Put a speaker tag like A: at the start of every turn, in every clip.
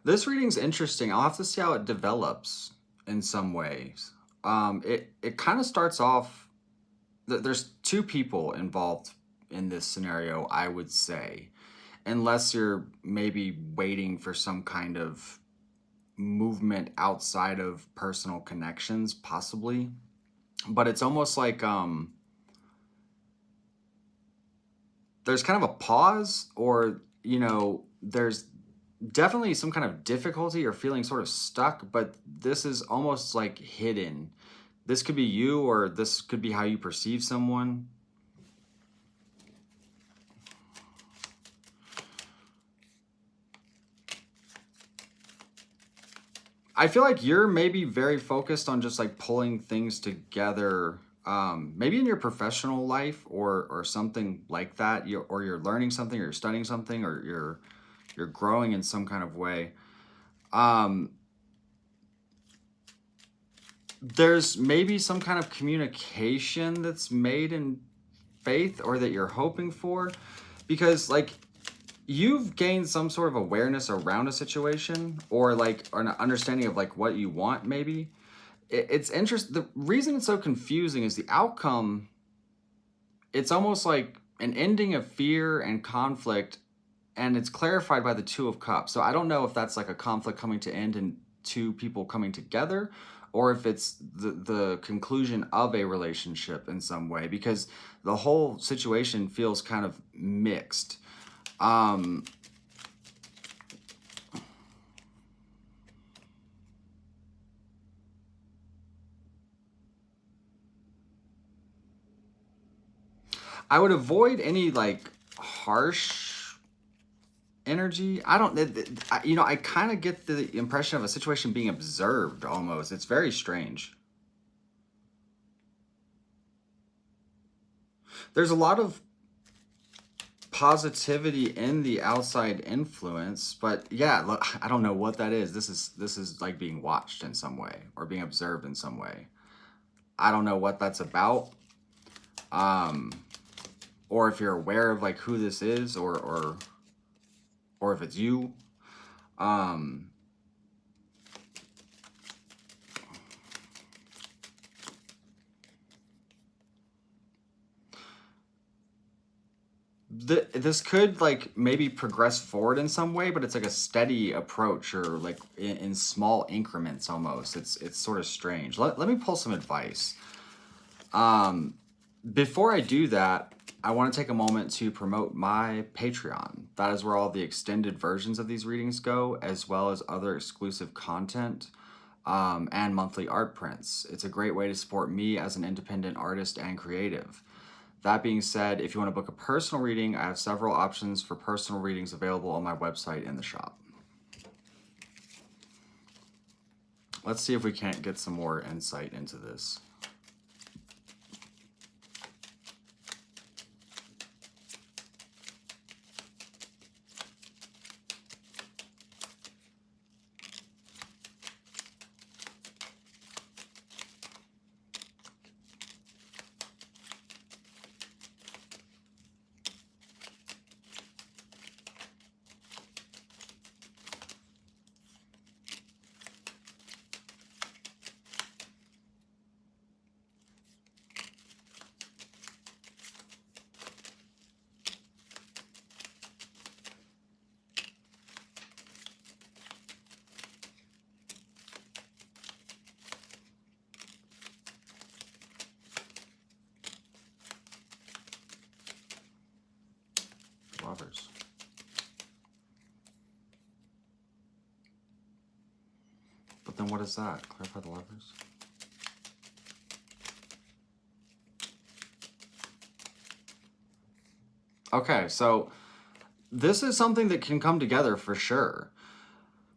A: This reading's interesting. I'll have to see how it develops in some ways. It kind of starts off. There's two people involved in this scenario, I would say, unless you're maybe waiting for some kind of movement outside of personal connections, possibly. But it's almost like there's kind of a pause, or there's definitely some kind of difficulty or feeling sort of stuck, but this is almost like hidden. This could be you, or this could be how you perceive someone. I feel like you're maybe very focused on just like pulling things together, maybe in your professional life, or something like that. Or you're learning something, or you're studying something, or you're growing in some kind of way. There's maybe some kind of communication that's made in faith, or that you're hoping for, because like you've gained some sort of awareness around a situation, or like an understanding of like what you want. Maybe it's interesting. The reason it's so confusing is the outcome. It's almost like an ending of fear and conflict, and it's clarified by the Two of Cups. So I don't know if that's like a conflict coming to end and two people coming together, or if it's the conclusion of a relationship in some way, because the whole situation feels kind of mixed. I would avoid any like harsh energy. I don't, I kind of get the impression of a situation being observed almost. It's very strange. There's a lot of positivity in the outside influence, but yeah, look, I don't know what that is. This is like being watched in some way, or being observed in some way. I don't know what that's about. Or if you're aware of like who this is, or if it's you. This could like maybe progress forward in some way, but it's like a steady approach, or like in small increments almost. It's sort of strange. Let me pull some advice. Before I do that, I want to take a moment to promote my Patreon. That is where all the extended versions of these readings go, as well as other exclusive content, and monthly art prints. It's a great way to support me as an independent artist and creative. That being said, if you want to book a personal reading, I have several options for personal readings available on my website in the shop. Let's see if we can't get some more insight into this. Lovers. But then what is that? Clarify the lovers. Okay, so this is something that can come together for sure.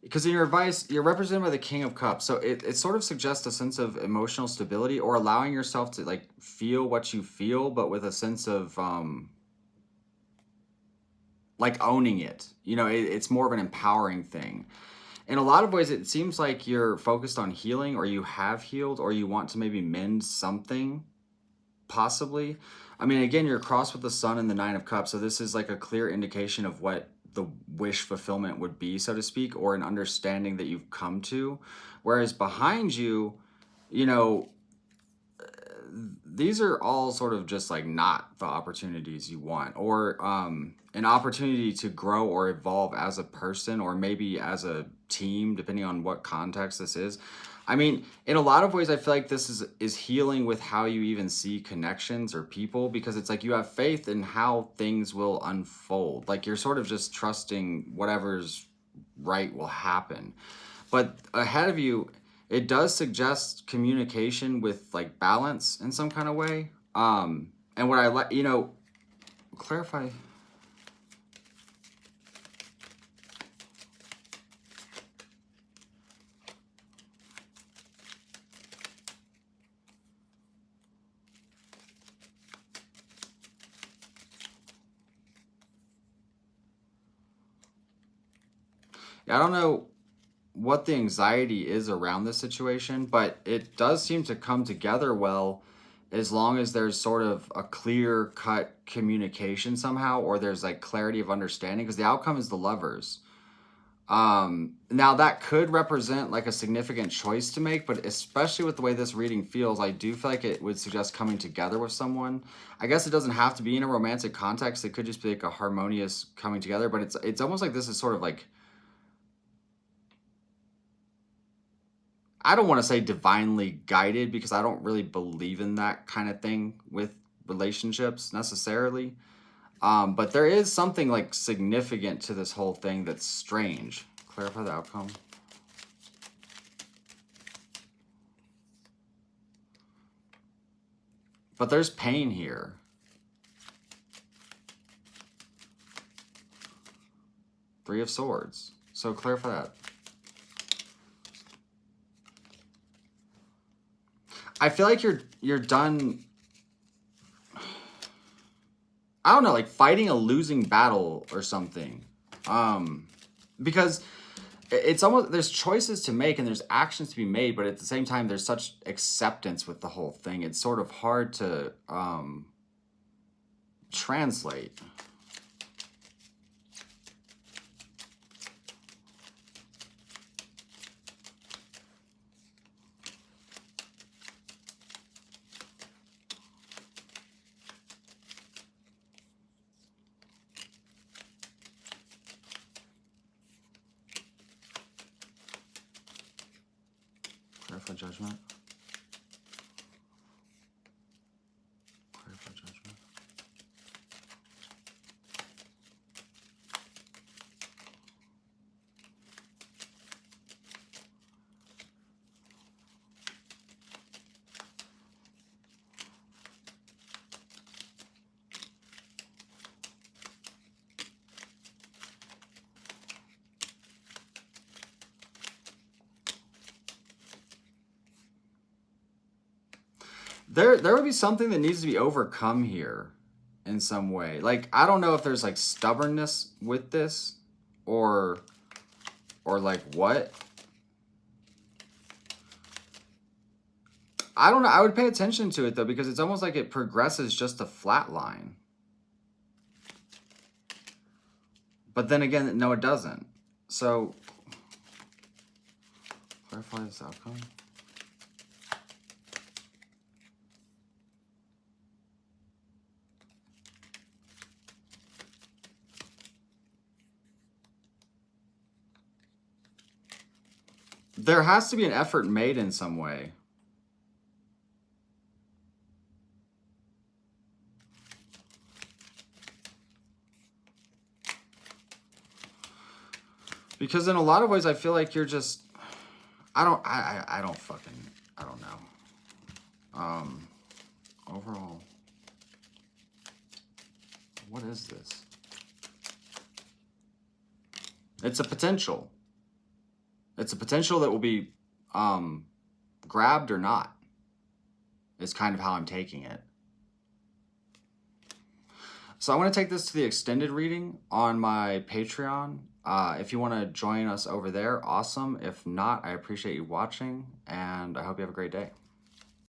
A: Because in your advice, you're represented by the King of Cups. So it sort of suggests a sense of emotional stability, or allowing yourself to like feel what you feel, but with a sense of like owning it. It's more of an empowering thing. In a lot of ways, it seems like you're focused on healing, or you have healed, or you want to maybe mend something, possibly. I mean, again, you're crossed with the Sun and the Nine of Cups, so this is like a clear indication of what the wish fulfillment would be, so to speak, or an understanding that you've come to. Whereas behind you, you know, these are all sort of just like not the opportunities you want, or an opportunity to grow or evolve as a person, or maybe as a team, depending on what context this is. I mean, in a lot of ways, I feel like this is healing with how you even see connections or people, because it's like you have faith in how things will unfold. Like you're sort of just trusting whatever's right will happen. But ahead of you, it does suggest communication with like balance in some kind of way. And what I like, you know, clarify. I don't know what the anxiety is around this situation, but it does seem to come together well as long as there's sort of a clear cut communication somehow, or there's like clarity of understanding, because the outcome is the Lovers. Now that could represent like a significant choice to make, but especially with the way this reading feels, I do feel like it would suggest coming together with someone. I guess it doesn't have to be in a romantic context. It could just be like a harmonious coming together, but it's almost like this is sort of like, I don't want to say divinely guided, because I don't really believe in that kind of thing with relationships necessarily. But there is something like significant to this whole thing that's strange. Clarify the outcome. But there's pain here. Three of Swords. So clarify that. I feel like you're done. I don't know, like fighting a losing battle or something. Because it's almost, there's choices to make and there's actions to be made, but at the same time, there's such acceptance with the whole thing. It's sort of hard to translate. Clarify Judgment. Clarify Judgment. There would be something that needs to be overcome here in some way. Like, I don't know if there's like stubbornness with this or like what. I don't know. I would pay attention to it though, because it's almost like it progresses just a flat line. But then again, no, it doesn't. So clarify this outcome. There has to be an effort made in some way. Because in a lot of ways, I feel like you're just, I don't know. Overall, what is this? It's a potential. It's a potential that will be grabbed or not, is kind of how I'm taking it. So I want to take this to the extended reading on my Patreon. If you want to join us over there, awesome. If not, I appreciate you watching, and I hope you have a great day.